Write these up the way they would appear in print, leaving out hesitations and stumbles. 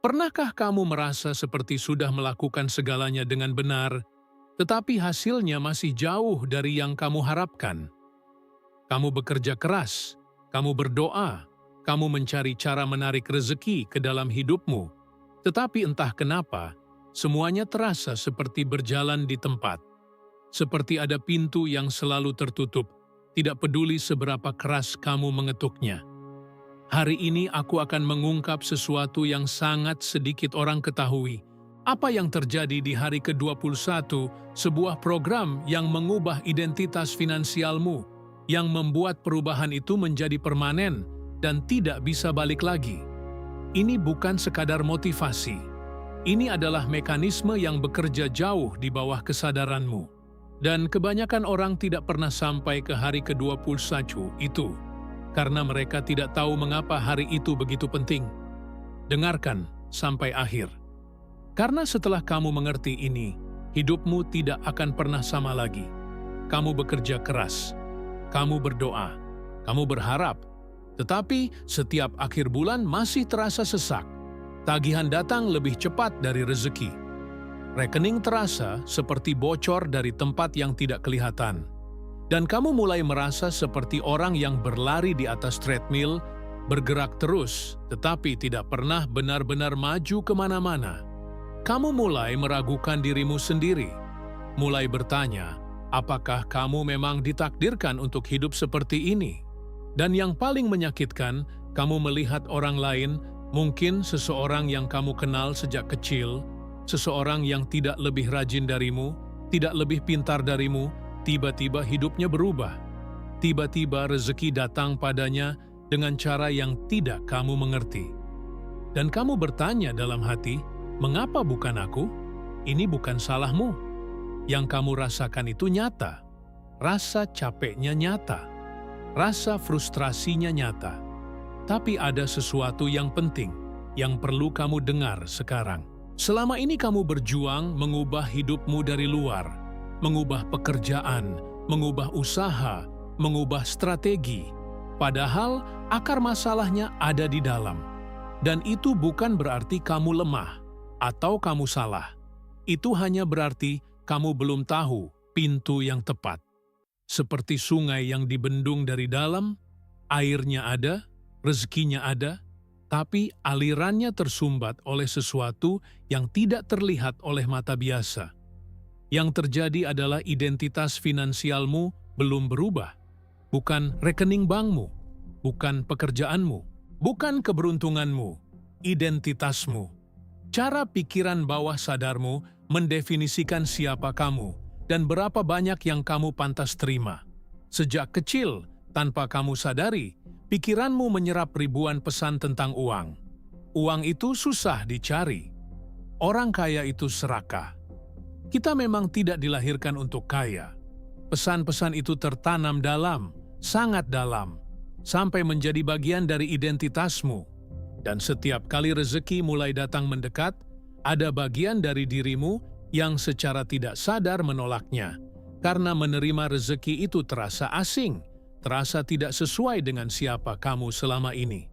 Pernahkah kamu merasa seperti sudah melakukan segalanya dengan benar, tetapi hasilnya masih jauh dari yang kamu harapkan? Kamu bekerja keras, kamu berdoa, kamu mencari cara menarik rezeki ke dalam hidupmu, tetapi entah kenapa, semuanya terasa seperti berjalan di tempat. Seperti ada pintu yang selalu tertutup, tidak peduli seberapa keras kamu mengetuknya. Hari ini aku akan mengungkap sesuatu yang sangat sedikit orang ketahui. Apa yang terjadi di hari ke-21, sebuah program yang mengubah identitas finansialmu, yang membuat perubahan itu menjadi permanen dan tidak bisa balik lagi. Ini bukan sekadar motivasi. Ini adalah mekanisme yang bekerja jauh di bawah kesadaranmu. Dan kebanyakan orang tidak pernah sampai ke hari ke-21 itu, karena mereka tidak tahu mengapa hari itu begitu penting. Dengarkan sampai akhir. Karena setelah kamu mengerti ini, hidupmu tidak akan pernah sama lagi. Kamu bekerja keras, kamu berdoa, kamu berharap, tetapi setiap akhir bulan masih terasa sesak. Tagihan datang lebih cepat dari rezeki. Rekening terasa seperti bocor dari tempat yang tidak kelihatan. Dan kamu mulai merasa seperti orang yang berlari di atas treadmill, bergerak terus, tetapi tidak pernah benar-benar maju kemana-mana. Kamu mulai meragukan dirimu sendiri, mulai bertanya, apakah kamu memang ditakdirkan untuk hidup seperti ini? Dan yang paling menyakitkan, kamu melihat orang lain, mungkin seseorang yang kamu kenal sejak kecil, seseorang yang tidak lebih rajin darimu, tidak lebih pintar darimu, tiba-tiba hidupnya berubah. Tiba-tiba rezeki datang padanya dengan cara yang tidak kamu mengerti. Dan kamu bertanya dalam hati, mengapa bukan aku? Ini bukan salahmu. Yang kamu rasakan itu nyata. Rasa capeknya nyata. Rasa frustrasinya nyata. Tapi ada sesuatu yang penting, yang perlu kamu dengar sekarang. Selama ini kamu berjuang mengubah hidupmu dari luar, mengubah pekerjaan, mengubah usaha, mengubah strategi. Padahal akar masalahnya ada di dalam. Dan itu bukan berarti kamu lemah atau kamu salah. Itu hanya berarti kamu belum tahu pintu yang tepat. Seperti sungai yang dibendung dari dalam, airnya ada, rezekinya ada, tapi alirannya tersumbat oleh sesuatu yang tidak terlihat oleh mata biasa. Yang terjadi adalah identitas finansialmu belum berubah. Bukan rekening bankmu, bukan pekerjaanmu, bukan keberuntunganmu, identitasmu. Cara pikiran bawah sadarmu mendefinisikan siapa kamu dan berapa banyak yang kamu pantas terima. Sejak kecil, tanpa kamu sadari, pikiranmu menyerap ribuan pesan tentang uang. Uang itu susah dicari. Orang kaya itu serakah. Kita memang tidak dilahirkan untuk kaya. Pesan-pesan itu tertanam dalam, sangat dalam, sampai menjadi bagian dari identitasmu. Dan setiap kali rezeki mulai datang mendekat, ada bagian dari dirimu yang secara tidak sadar menolaknya, karena menerima rezeki itu terasa asing, terasa tidak sesuai dengan siapa kamu selama ini.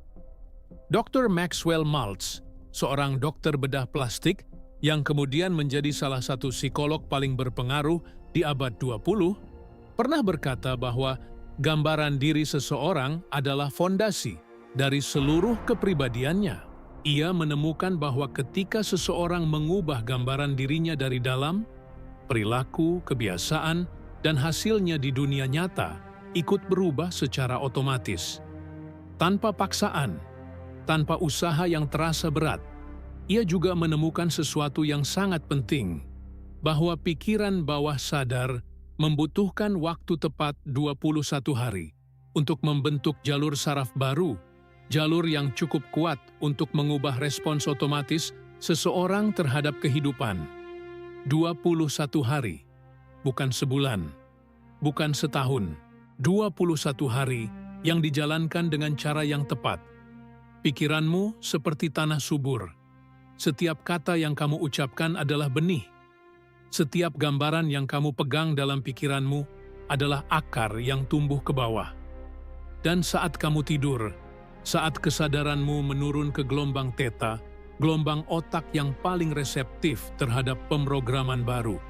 Dr. Maxwell Maltz, seorang dokter bedah plastik yang kemudian menjadi salah satu psikolog paling berpengaruh di abad 20, pernah berkata bahwa gambaran diri seseorang adalah fondasi dari seluruh kepribadiannya. Ia menemukan bahwa ketika seseorang mengubah gambaran dirinya dari dalam, perilaku, kebiasaan, dan hasilnya di dunia nyata ikut berubah secara otomatis. Tanpa paksaan, tanpa usaha yang terasa berat, ia juga menemukan sesuatu yang sangat penting, bahwa pikiran bawah sadar membutuhkan waktu tepat 21 hari untuk membentuk jalur saraf baru, jalur yang cukup kuat untuk mengubah respons otomatis seseorang terhadap kehidupan. 21 hari, bukan sebulan, bukan setahun, 21 hari yang dijalankan dengan cara yang tepat. Pikiranmu seperti tanah subur. Setiap kata yang kamu ucapkan adalah benih. Setiap gambaran yang kamu pegang dalam pikiranmu adalah akar yang tumbuh ke bawah. Dan saat kamu tidur, saat kesadaranmu menurun ke gelombang theta, gelombang otak yang paling reseptif terhadap pemrograman baru.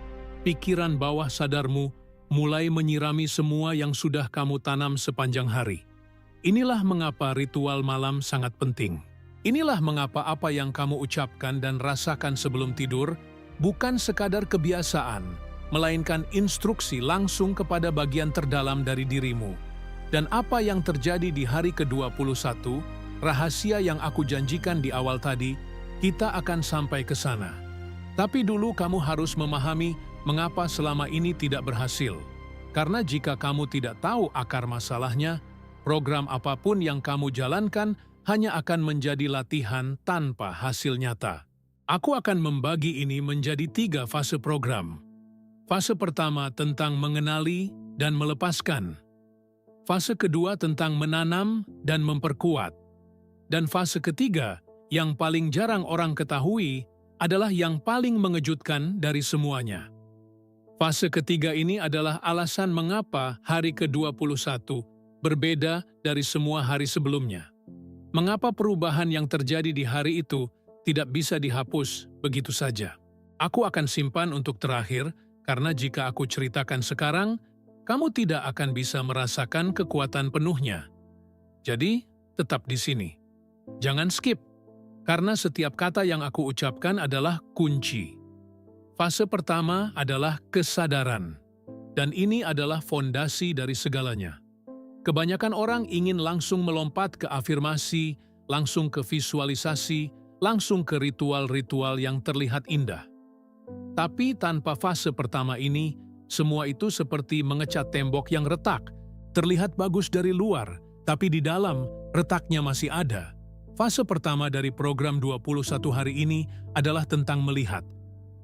Pikiran bawah sadarmu mulai menyirami semua yang sudah kamu tanam sepanjang hari. Inilah mengapa ritual malam sangat penting. Inilah mengapa apa yang kamu ucapkan dan rasakan sebelum tidur bukan sekadar kebiasaan, melainkan instruksi langsung kepada bagian terdalam dari dirimu. Dan apa yang terjadi di hari ke-21, rahasia yang aku janjikan di awal tadi, kita akan sampai ke sana. Tapi dulu kamu harus memahami mengapa selama ini tidak berhasil. Karena jika kamu tidak tahu akar masalahnya, program apapun yang kamu jalankan hanya akan menjadi latihan tanpa hasil nyata. Aku akan membagi ini menjadi 3 fase program. Fase pertama tentang mengenali dan melepaskan. Fase kedua tentang menanam dan memperkuat. Dan fase ketiga, yang paling jarang orang ketahui, adalah yang paling mengejutkan dari semuanya. Fase ketiga ini adalah alasan mengapa hari ke-21 berbeda dari semua hari sebelumnya. Mengapa perubahan yang terjadi di hari itu tidak bisa dihapus begitu saja. Aku akan simpan untuk terakhir, karena jika aku ceritakan sekarang, kamu tidak akan bisa merasakan kekuatan penuhnya. Jadi, tetap di sini. Jangan skip. Karena setiap kata yang aku ucapkan adalah kunci. Fase pertama adalah kesadaran. Dan ini adalah fondasi dari segalanya. Kebanyakan orang ingin langsung melompat ke afirmasi, langsung ke visualisasi, langsung ke ritual-ritual yang terlihat indah. Tapi tanpa fase pertama ini, semua itu seperti mengecat tembok yang retak. Terlihat bagus dari luar, tapi di dalam retaknya masih ada. Fase pertama dari program 21 hari ini adalah tentang melihat.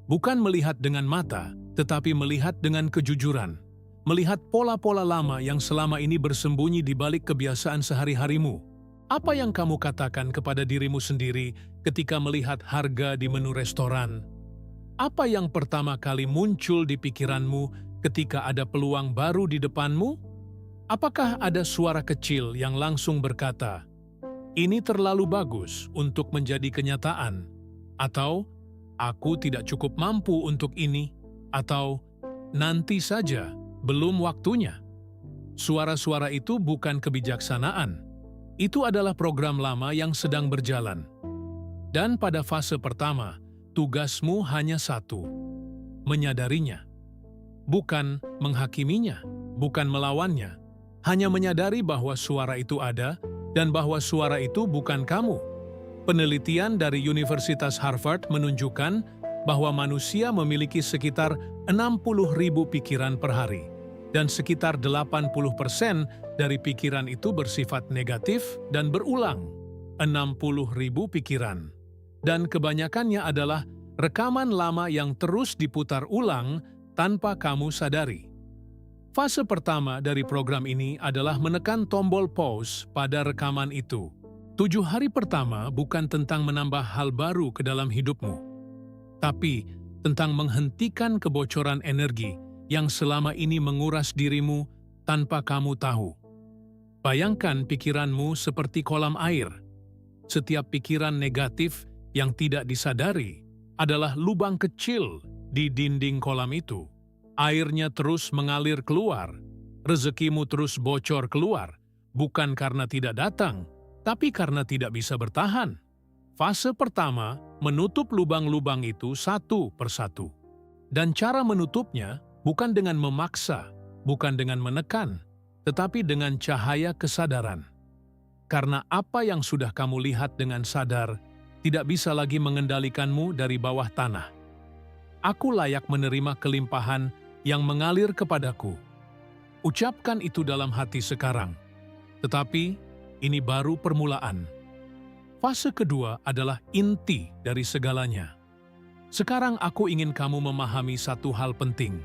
Bukan melihat dengan mata, tetapi melihat dengan kejujuran. Melihat pola-pola lama yang selama ini bersembunyi di balik kebiasaan sehari-harimu. Apa yang kamu katakan kepada dirimu sendiri ketika melihat harga di menu restoran? Apa yang pertama kali muncul di pikiranmu ketika ada peluang baru di depanmu? Apakah ada suara kecil yang langsung berkata, "Ini terlalu bagus untuk menjadi kenyataan," atau "Aku tidak cukup mampu untuk ini," atau "Nanti saja, belum waktunya"? Suara-suara itu bukan kebijaksanaan. Itu adalah program lama yang sedang berjalan. Dan pada fase pertama, tugasmu hanya satu: menyadarinya. Bukan menghakiminya, bukan melawannya. Hanya menyadari bahwa suara itu ada dan bahwa suara itu bukan kamu. Penelitian dari Universitas Harvard menunjukkan bahwa manusia memiliki sekitar 60.000 pikiran per hari, dan sekitar 80% dari pikiran itu bersifat negatif dan berulang. 60.000 pikiran. Dan kebanyakannya adalah rekaman lama yang terus diputar ulang tanpa kamu sadari. Fase pertama dari program ini adalah menekan tombol pause pada rekaman itu. 7 hari pertama bukan tentang menambah hal baru ke dalam hidupmu, tapi tentang menghentikan kebocoran energi yang selama ini menguras dirimu tanpa kamu tahu. Bayangkan pikiranmu seperti kolam air. Setiap pikiran negatif yang tidak disadari adalah lubang kecil di dinding kolam itu. Airnya terus mengalir keluar, rezekimu terus bocor keluar, bukan karena tidak datang, tapi karena tidak bisa bertahan. Fase pertama menutup lubang-lubang itu satu persatu. Dan cara menutupnya bukan dengan memaksa, bukan dengan menekan, tetapi dengan cahaya kesadaran. Karena apa yang sudah kamu lihat dengan sadar tidak bisa lagi mengendalikanmu dari bawah tanah. Aku layak menerima kelimpahan yang mengalir kepadaku. Ucapkan itu dalam hati sekarang. Tetapi ini baru permulaan. Fase kedua adalah inti dari segalanya. Sekarang aku ingin kamu memahami satu hal penting.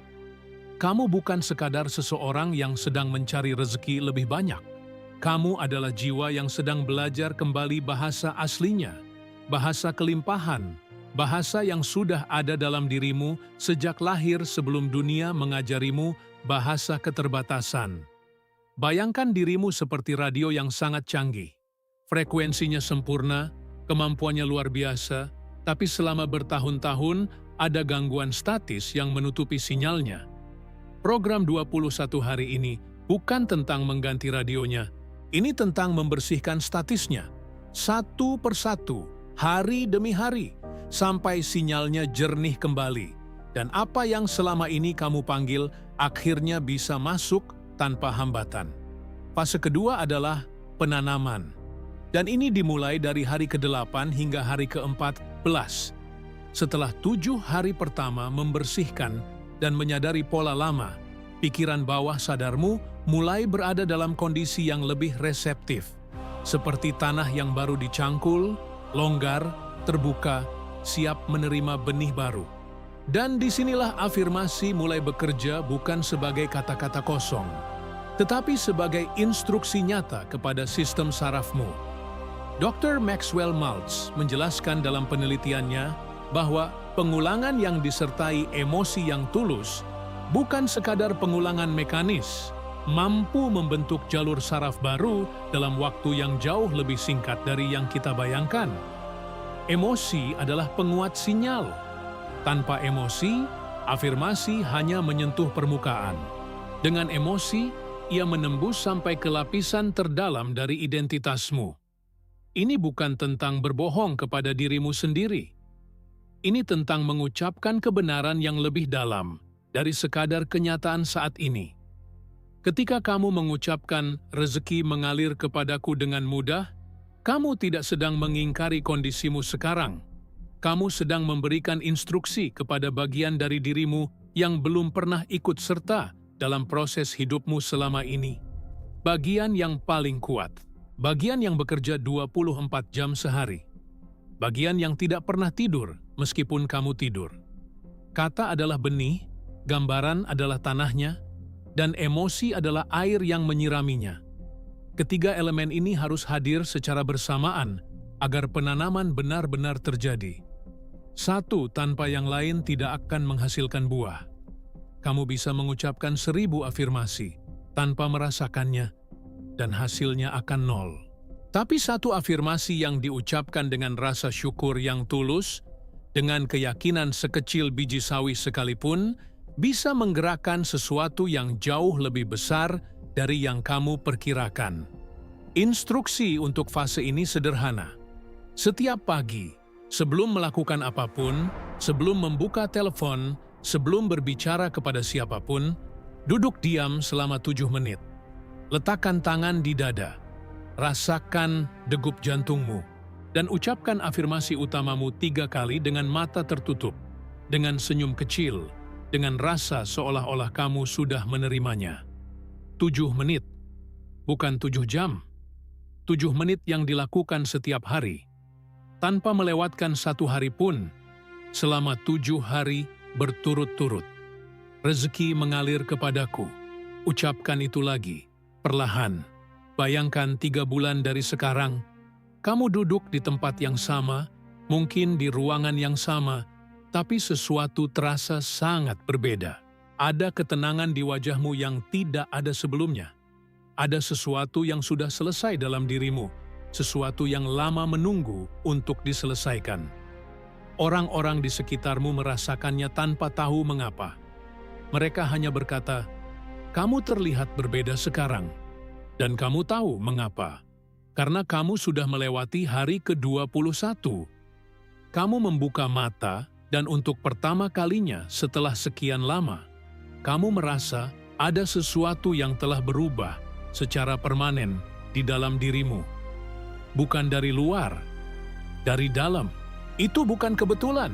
Kamu bukan sekadar seseorang yang sedang mencari rezeki lebih banyak. Kamu adalah jiwa yang sedang belajar kembali bahasa aslinya, bahasa kelimpahan, bahasa yang sudah ada dalam dirimu sejak lahir sebelum dunia mengajarimu bahasa keterbatasan. Bayangkan dirimu seperti radio yang sangat canggih. Frekuensinya sempurna, kemampuannya luar biasa, tapi selama bertahun-tahun ada gangguan statis yang menutupi sinyalnya. Program 21 hari ini bukan tentang mengganti radionya, ini tentang membersihkan statisnya, satu persatu, hari demi hari, sampai sinyalnya jernih kembali. Dan apa yang selama ini kamu panggil akhirnya bisa masuk tanpa hambatan. Fase kedua adalah penanaman. Dan ini dimulai dari hari ke-8 hingga hari ke-14. Setelah 7 hari pertama membersihkan dan menyadari pola lama, pikiran bawah sadarmu mulai berada dalam kondisi yang lebih reseptif. Seperti tanah yang baru dicangkul, longgar, terbuka, siap menerima benih baru. Dan disinilah afirmasi mulai bekerja bukan sebagai kata-kata kosong, tetapi sebagai instruksi nyata kepada sistem sarafmu. Dr. Maxwell Maltz menjelaskan dalam penelitiannya bahwa pengulangan yang disertai emosi yang tulus bukan sekadar pengulangan mekanis, mampu membentuk jalur saraf baru dalam waktu yang jauh lebih singkat dari yang kita bayangkan. Emosi adalah penguat sinyal. Tanpa emosi, afirmasi hanya menyentuh permukaan. Dengan emosi, ia menembus sampai ke lapisan terdalam dari identitasmu. Ini bukan tentang berbohong kepada dirimu sendiri. Ini tentang mengucapkan kebenaran yang lebih dalam dari sekadar kenyataan saat ini. Ketika kamu mengucapkan rezeki mengalir kepadaku dengan mudah, kamu tidak sedang mengingkari kondisimu sekarang. Kamu sedang memberikan instruksi kepada bagian dari dirimu yang belum pernah ikut serta dalam proses hidupmu selama ini. Bagian yang paling kuat, bagian yang bekerja 24 jam sehari, bagian yang tidak pernah tidur meskipun kamu tidur. Kata adalah benih, gambaran adalah tanahnya, dan emosi adalah air yang menyiraminya. Ketiga elemen ini harus hadir secara bersamaan agar penanaman benar-benar terjadi. Satu tanpa yang lain tidak akan menghasilkan buah. Kamu bisa mengucapkan 1000 afirmasi tanpa merasakannya, dan hasilnya akan 0. Tapi satu afirmasi yang diucapkan dengan rasa syukur yang tulus, dengan keyakinan sekecil biji sawi sekalipun, bisa menggerakkan sesuatu yang jauh lebih besar dari yang kamu perkirakan. Instruksi untuk fase ini sederhana. Setiap pagi, sebelum melakukan apapun, sebelum membuka telepon, sebelum berbicara kepada siapapun, duduk diam selama 7 menit. Letakkan tangan di dada, rasakan degup jantungmu, dan ucapkan afirmasi utamamu 3 kali dengan mata tertutup, dengan senyum kecil, dengan rasa seolah-olah kamu sudah menerimanya. 7 menit, bukan 7 jam. 7 menit yang dilakukan setiap hari, tanpa melewatkan 1 hari pun, selama 7 hari berturut-turut. Rezeki mengalir kepadaku. Ucapkan itu lagi, perlahan. Bayangkan 3 bulan dari sekarang, kamu duduk di tempat yang sama, mungkin di ruangan yang sama, tapi sesuatu terasa sangat berbeda. Ada ketenangan di wajahmu yang tidak ada sebelumnya. Ada sesuatu yang sudah selesai dalam dirimu, sesuatu yang lama menunggu untuk diselesaikan. Orang-orang di sekitarmu merasakannya tanpa tahu mengapa. Mereka hanya berkata, "Kamu terlihat berbeda sekarang." Dan kamu tahu mengapa. Karena kamu sudah melewati hari ke-21. Kamu membuka mata, dan untuk pertama kalinya setelah sekian lama, kamu merasa ada sesuatu yang telah berubah secara permanen di dalam dirimu. Bukan dari luar, dari dalam. Itu bukan kebetulan.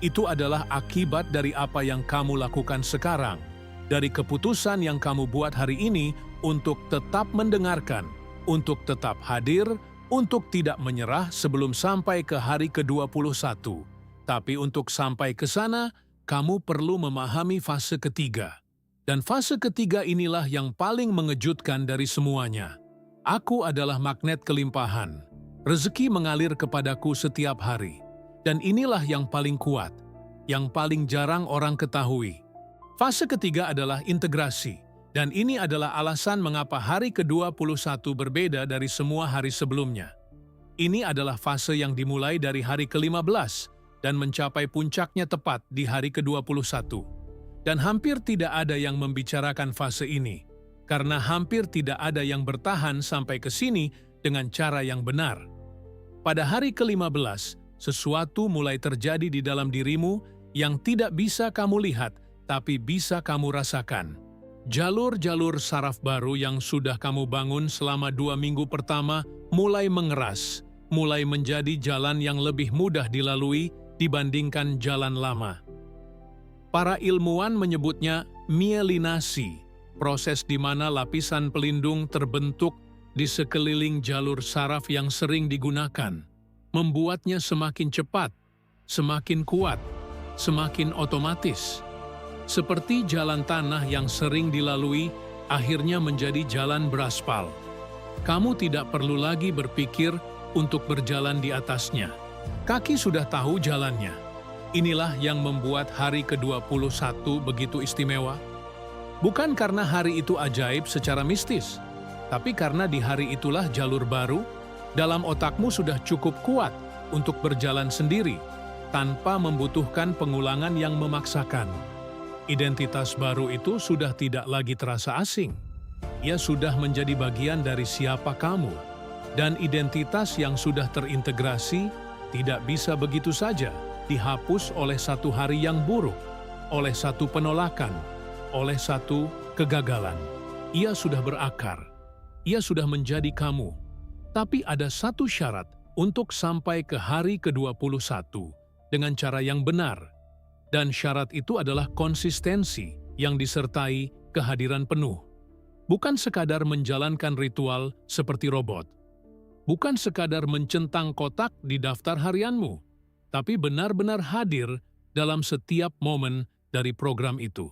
Itu adalah akibat dari apa yang kamu lakukan sekarang, dari keputusan yang kamu buat hari ini untuk tetap mendengarkan, untuk tetap hadir, untuk tidak menyerah sebelum sampai ke hari ke-21. Tapi untuk sampai ke sana, kamu perlu memahami fase ketiga. Dan fase ketiga inilah yang paling mengejutkan dari semuanya. Aku adalah magnet kelimpahan. Rezeki mengalir kepadaku setiap hari. Dan inilah yang paling kuat, yang paling jarang orang ketahui. Fase ketiga adalah integrasi. Dan ini adalah alasan mengapa hari ke-21 berbeda dari semua hari sebelumnya. Ini adalah fase yang dimulai dari hari ke-15 dan mencapai puncaknya tepat di hari ke-21. Dan hampir tidak ada yang membicarakan fase ini, karena hampir tidak ada yang bertahan sampai ke sini dengan cara yang benar. Pada hari ke-15, sesuatu mulai terjadi di dalam dirimu yang tidak bisa kamu lihat, tapi bisa kamu rasakan. Jalur-jalur saraf baru yang sudah kamu bangun selama 2 minggu pertama mulai mengeras, mulai menjadi jalan yang lebih mudah dilalui dibandingkan jalan lama. Para ilmuwan menyebutnya mielinasi, proses di mana lapisan pelindung terbentuk di sekeliling jalur saraf yang sering digunakan, membuatnya semakin cepat, semakin kuat, semakin otomatis. Seperti jalan tanah yang sering dilalui, akhirnya menjadi jalan beraspal. Kamu tidak perlu lagi berpikir untuk berjalan di atasnya. Kaki sudah tahu jalannya. Inilah yang membuat hari ke-21 begitu istimewa. Bukan karena hari itu ajaib secara mistis, tapi karena di hari itulah jalur baru dalam otakmu sudah cukup kuat untuk berjalan sendiri, tanpa membutuhkan pengulangan yang memaksakan. Identitas baru itu sudah tidak lagi terasa asing. Ia sudah menjadi bagian dari siapa kamu. Dan identitas yang sudah terintegrasi tidak bisa begitu saja dihapus oleh satu hari yang buruk, oleh satu penolakan, oleh satu kegagalan. Ia sudah berakar. Ia sudah menjadi kamu. Tapi ada satu syarat untuk sampai ke hari ke-21 dengan cara yang benar. Dan syarat itu adalah konsistensi yang disertai kehadiran penuh. Bukan sekadar menjalankan ritual seperti robot. Bukan sekadar mencentang kotak di daftar harianmu, tapi benar-benar hadir dalam setiap momen dari program itu.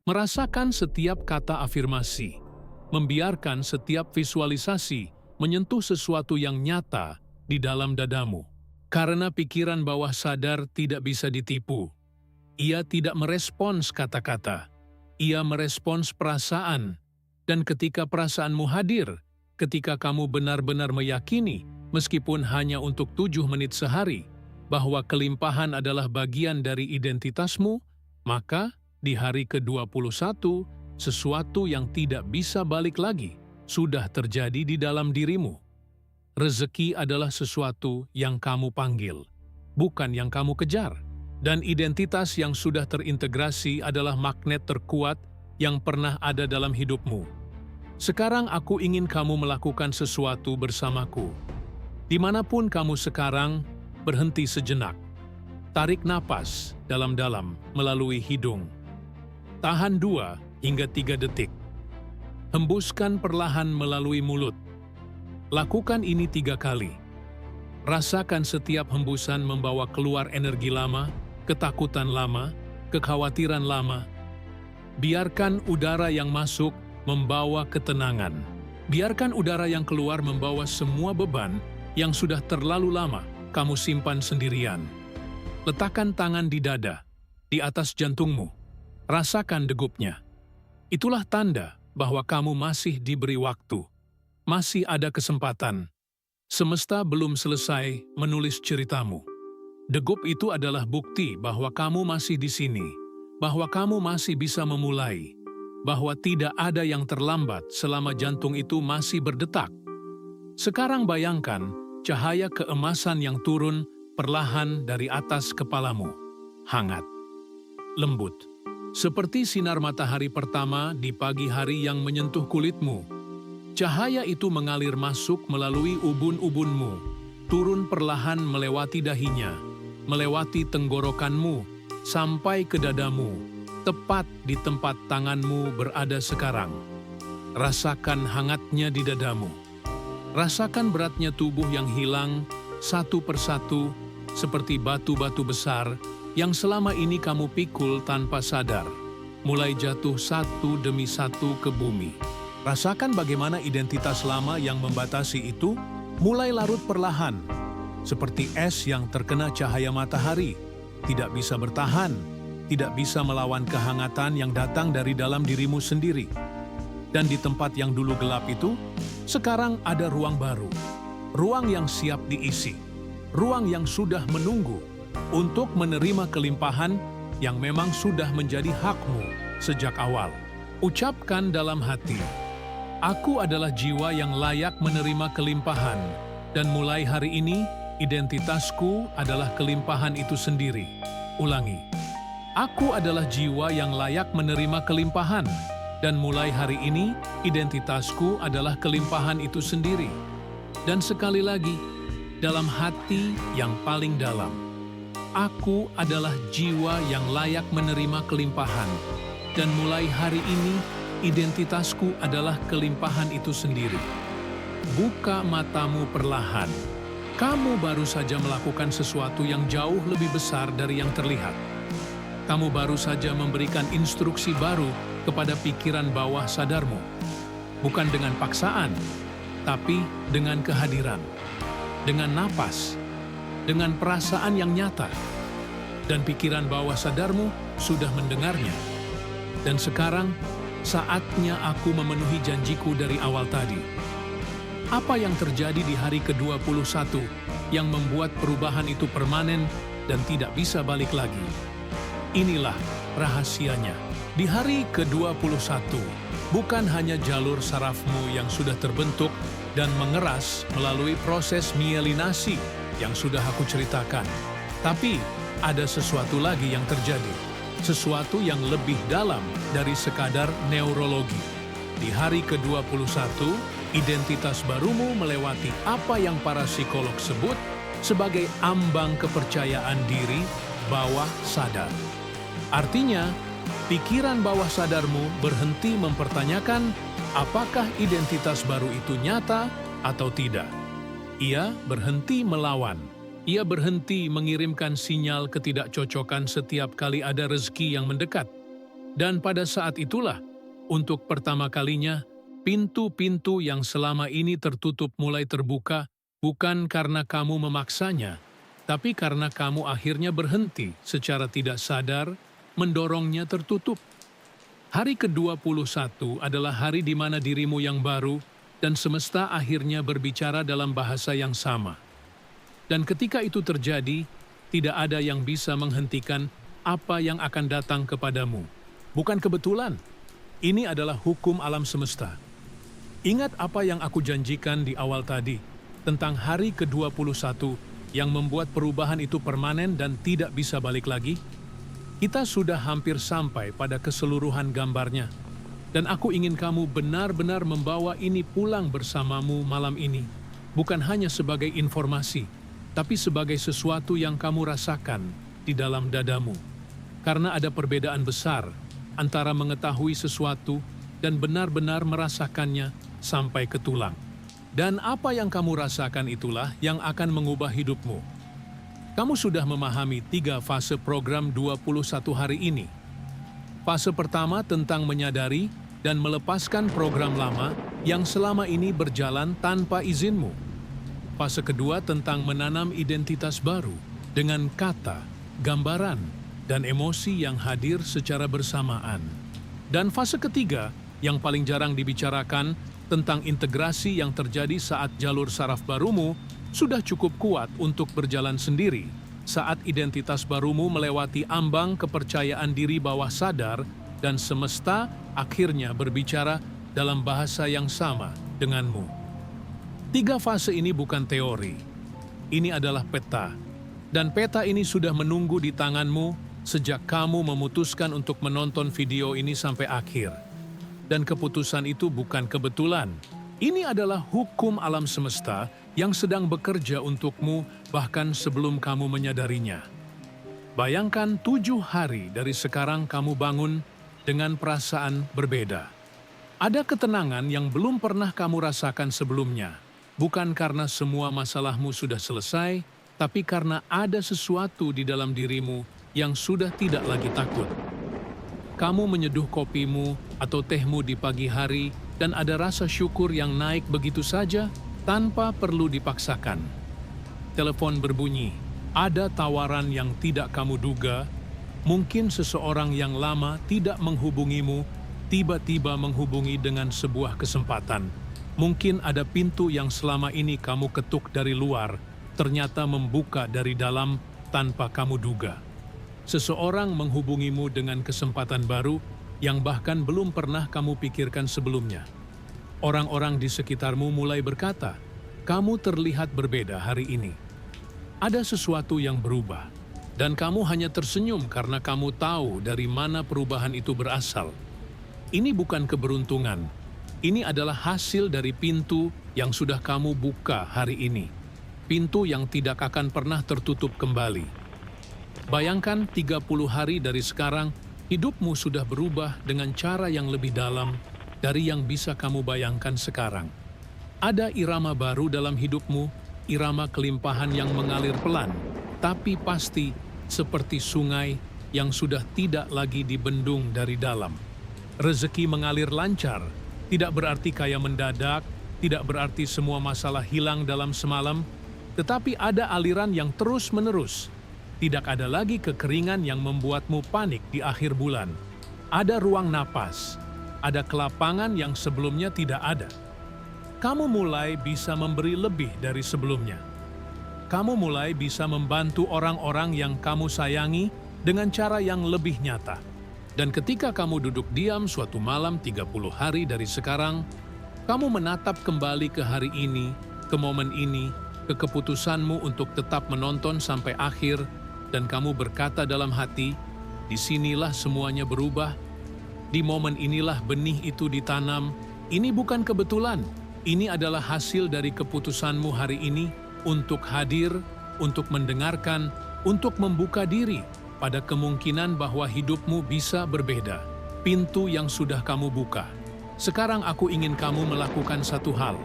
Merasakan setiap kata afirmasi, membiarkan setiap visualisasi menyentuh sesuatu yang nyata di dalam dadamu. Karena pikiran bawah sadar tidak bisa ditipu. Ia tidak merespons kata-kata, ia merespons perasaan. Dan ketika perasaanmu hadir, ketika kamu benar-benar meyakini, meskipun hanya untuk 7 menit sehari, bahwa kelimpahan adalah bagian dari identitasmu, maka di hari ke-21, sesuatu yang tidak bisa balik lagi sudah terjadi di dalam dirimu. Rezeki adalah sesuatu yang kamu panggil, bukan yang kamu kejar. Dan identitas yang sudah terintegrasi adalah magnet terkuat yang pernah ada dalam hidupmu. Sekarang aku ingin kamu melakukan sesuatu bersamaku. Dimanapun kamu sekarang, berhenti sejenak. Tarik napas dalam-dalam melalui hidung. Tahan 2 hingga 3 detik. Hembuskan perlahan melalui mulut. Lakukan ini 3 kali. Rasakan setiap hembusan membawa keluar energi lama, ketakutan lama, kekhawatiran lama. Biarkan udara yang masuk membawa ketenangan. Biarkan udara yang keluar membawa semua beban yang sudah terlalu lama kamu simpan sendirian. Letakkan tangan di dada, di atas jantungmu. Rasakan degupnya. Itulah tanda bahwa kamu masih diberi waktu. Masih ada kesempatan. Semesta belum selesai menulis ceritamu. Degup itu adalah bukti bahwa kamu masih di sini, bahwa kamu masih bisa memulai, bahwa tidak ada yang terlambat selama jantung itu masih berdetak. Sekarang bayangkan cahaya keemasan yang turun perlahan dari atas kepalamu. Hangat, lembut, seperti sinar matahari pertama di pagi hari yang menyentuh kulitmu. Cahaya itu mengalir masuk melalui ubun-ubunmu, turun perlahan melewati dahinya, melewati tenggorokanmu, sampai ke dadamu, tepat di tempat tanganmu berada sekarang. Rasakan hangatnya di dadamu. Rasakan beratnya tubuh yang hilang, satu persatu, seperti batu-batu besar yang selama ini kamu pikul tanpa sadar, mulai jatuh satu demi satu ke bumi. Rasakan bagaimana identitas lama yang membatasi itu mulai larut perlahan, seperti es yang terkena cahaya matahari, tidak bisa bertahan, tidak bisa melawan kehangatan yang datang dari dalam dirimu sendiri. Dan di tempat yang dulu gelap itu, sekarang ada ruang baru. ruang yang siap diisi, ruang yang sudah menunggu untuk menerima kelimpahan yang memang sudah menjadi hakmu sejak awal. Ucapkan dalam hati, "Aku adalah jiwa yang layak menerima kelimpahan, dan mulai hari ini, identitasku adalah kelimpahan itu sendiri." Ulangi, "Aku adalah jiwa yang layak menerima kelimpahan, dan mulai hari ini, identitasku adalah kelimpahan itu sendiri." Dan sekali lagi, dalam hati yang paling dalam, "Aku adalah jiwa yang layak menerima kelimpahan, dan mulai hari ini, identitasku adalah kelimpahan itu sendiri." Buka matamu perlahan. Kamu baru saja melakukan sesuatu yang jauh lebih besar dari yang terlihat. Kamu baru saja memberikan instruksi baru kepada pikiran bawah sadarmu. Bukan dengan paksaan, tapi dengan kehadiran, dengan napas, dengan perasaan yang nyata. Dan pikiran bawah sadarmu sudah mendengarnya. Dan sekarang, saatnya aku memenuhi janjiku dari awal tadi. Apa yang terjadi di hari ke-21 yang membuat perubahan itu permanen dan tidak bisa balik lagi? Inilah rahasianya. Di hari ke-21, bukan hanya jalur sarafmu yang sudah terbentuk dan mengeras melalui proses mielinasi yang sudah aku ceritakan, tapi ada sesuatu lagi yang terjadi. Sesuatu yang lebih dalam dari sekadar neurologi. Di hari ke-21, identitas barumu melewati apa yang para psikolog sebut sebagai ambang kepercayaan diri bawah sadar. Artinya, pikiran bawah sadarmu berhenti mempertanyakan apakah identitas baru itu nyata atau tidak. Ia berhenti melawan. Ia berhenti mengirimkan sinyal ketidakcocokan setiap kali ada rezeki yang mendekat. Dan pada saat itulah, untuk pertama kalinya, pintu-pintu yang selama ini tertutup mulai terbuka, bukan karena kamu memaksanya, tapi karena kamu akhirnya berhenti secara tidak sadar mendorongnya tertutup. Hari ke-21 adalah hari di mana dirimu yang baru dan semesta akhirnya berbicara dalam bahasa yang sama. Dan ketika itu terjadi, tidak ada yang bisa menghentikan apa yang akan datang kepadamu. Bukan kebetulan, ini adalah hukum alam semesta. Ingat apa yang aku janjikan di awal tadi, tentang hari ke-21 yang membuat perubahan itu permanen dan tidak bisa balik lagi? Kita sudah hampir sampai pada keseluruhan gambarnya, dan aku ingin kamu benar-benar membawa ini pulang bersamamu malam ini, bukan hanya sebagai informasi, tapi sebagai sesuatu yang kamu rasakan di dalam dadamu. Karena ada perbedaan besar antara mengetahui sesuatu dan benar-benar merasakannya sampai ke tulang. Dan apa yang kamu rasakan itulah yang akan mengubah hidupmu. Kamu sudah memahami 3 fase program 21 hari ini. Fase pertama tentang menyadari dan melepaskan program lama yang selama ini berjalan tanpa izinmu. Fase kedua tentang menanam identitas baru dengan kata, gambaran, dan emosi yang hadir secara bersamaan. Dan fase ketiga yang paling jarang dibicarakan tentang integrasi yang terjadi saat jalur saraf barumu sudah cukup kuat untuk berjalan sendiri saat identitas barumu melewati ambang kepercayaan diri bawah sadar dan semesta akhirnya berbicara dalam bahasa yang sama denganmu. 3 fase ini bukan teori. Ini adalah peta. Dan peta ini sudah menunggu di tanganmu sejak kamu memutuskan untuk menonton video ini sampai akhir. Dan keputusan itu bukan kebetulan. Ini adalah hukum alam semesta yang sedang bekerja untukmu bahkan sebelum kamu menyadarinya. Bayangkan 7 hari dari sekarang kamu bangun dengan perasaan berbeda. Ada ketenangan yang belum pernah kamu rasakan sebelumnya. Bukan karena semua masalahmu sudah selesai, tapi karena ada sesuatu di dalam dirimu yang sudah tidak lagi takut. Kamu menyeduh kopimu atau tehmu di pagi hari dan ada rasa syukur yang naik begitu saja tanpa perlu dipaksakan. Telepon berbunyi, ada tawaran yang tidak kamu duga, mungkin seseorang yang lama tidak menghubungimu, tiba-tiba menghubungi dengan sebuah kesempatan. Mungkin ada pintu yang selama ini kamu ketuk dari luar, ternyata membuka dari dalam tanpa kamu duga. Seseorang menghubungimu dengan kesempatan baru yang bahkan belum pernah kamu pikirkan sebelumnya. Orang-orang di sekitarmu mulai berkata, "Kamu terlihat berbeda hari ini." Ada sesuatu yang berubah, dan kamu hanya tersenyum karena kamu tahu dari mana perubahan itu berasal. Ini bukan keberuntungan, ini adalah hasil dari pintu yang sudah kamu buka hari ini. Pintu yang tidak akan pernah tertutup kembali. Bayangkan 30 hari dari sekarang, hidupmu sudah berubah dengan cara yang lebih dalam dari yang bisa kamu bayangkan sekarang. Ada irama baru dalam hidupmu, irama kelimpahan yang mengalir pelan, tapi pasti seperti sungai yang sudah tidak lagi dibendung dari dalam. Rezeki mengalir lancar, tidak berarti kaya mendadak, tidak berarti semua masalah hilang dalam semalam, tetapi ada aliran yang terus-menerus. Tidak ada lagi kekeringan yang membuatmu panik di akhir bulan. Ada ruang napas, ada kelapangan yang sebelumnya tidak ada. Kamu mulai bisa memberi lebih dari sebelumnya. Kamu mulai bisa membantu orang-orang yang kamu sayangi dengan cara yang lebih nyata. Dan ketika kamu duduk diam suatu malam 30 hari dari sekarang, kamu menatap kembali ke hari ini, ke momen ini, ke keputusanmu untuk tetap menonton sampai akhir, dan kamu berkata dalam hati, disinilah semuanya berubah, di momen inilah benih itu ditanam, ini bukan kebetulan, ini adalah hasil dari keputusanmu hari ini untuk hadir, untuk mendengarkan, untuk membuka diri pada kemungkinan bahwa hidupmu bisa berbeda, pintu yang sudah kamu buka. Sekarang aku ingin kamu melakukan satu hal.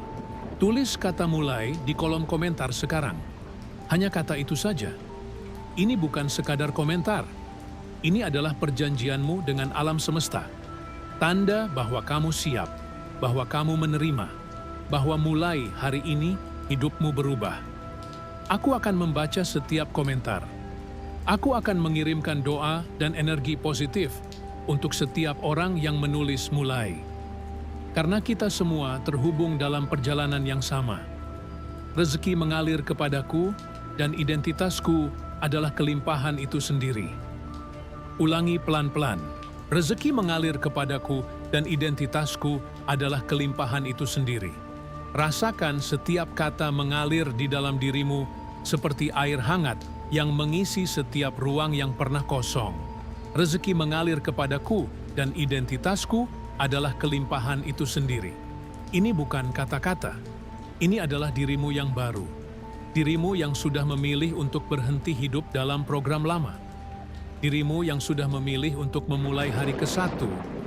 Tulis kata mulai di kolom komentar sekarang. Hanya kata itu saja. Ini bukan sekadar komentar. Ini adalah perjanjianmu dengan alam semesta. Tanda bahwa kamu siap, bahwa kamu menerima, bahwa mulai hari ini hidupmu berubah. Aku akan membaca setiap komentar. Aku akan mengirimkan doa dan energi positif untuk setiap orang yang menulis mulai. Karena kita semua terhubung dalam perjalanan yang sama. Rezeki mengalir kepadaku dan identitasku adalah kelimpahan itu sendiri. Ulangi pelan-pelan. Rezeki mengalir kepadaku dan identitasku adalah kelimpahan itu sendiri. Rasakan setiap kata mengalir di dalam dirimu seperti air hangat yang mengisi setiap ruang yang pernah kosong. Rezeki mengalir kepadaku dan identitasku adalah kelimpahan itu sendiri. Ini bukan kata-kata. Ini adalah dirimu yang baru. Dirimu yang sudah memilih untuk berhenti hidup dalam program lama. Dirimu yang sudah memilih untuk memulai hari ke-1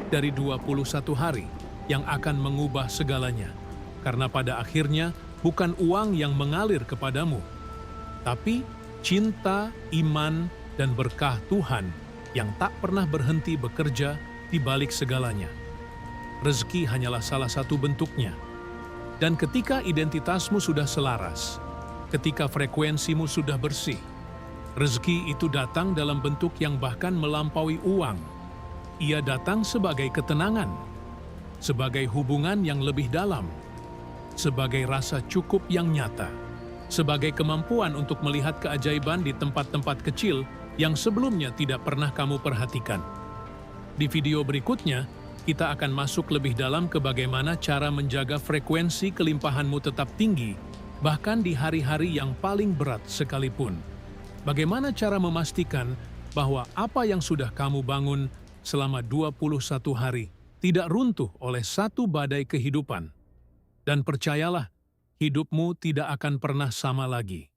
dari 21 hari yang akan mengubah segalanya. Karena pada akhirnya bukan uang yang mengalir kepadamu, tapi cinta, iman, dan berkah Tuhan yang tak pernah berhenti bekerja di balik segalanya. Rezeki hanyalah salah satu bentuknya. Dan ketika identitasmu sudah selaras, ketika frekuensimu sudah bersih, rezeki itu datang dalam bentuk yang bahkan melampaui uang. Ia datang sebagai ketenangan, sebagai hubungan yang lebih dalam, sebagai rasa cukup yang nyata, sebagai kemampuan untuk melihat keajaiban di tempat-tempat kecil yang sebelumnya tidak pernah kamu perhatikan. Di video berikutnya, kita akan masuk lebih dalam ke bagaimana cara menjaga frekuensi kelimpahanmu tetap tinggi, bahkan di hari-hari yang paling berat sekalipun. Bagaimana cara memastikan bahwa apa yang sudah kamu bangun selama 21 hari tidak runtuh oleh satu badai kehidupan. Dan percayalah, hidupmu tidak akan pernah sama lagi.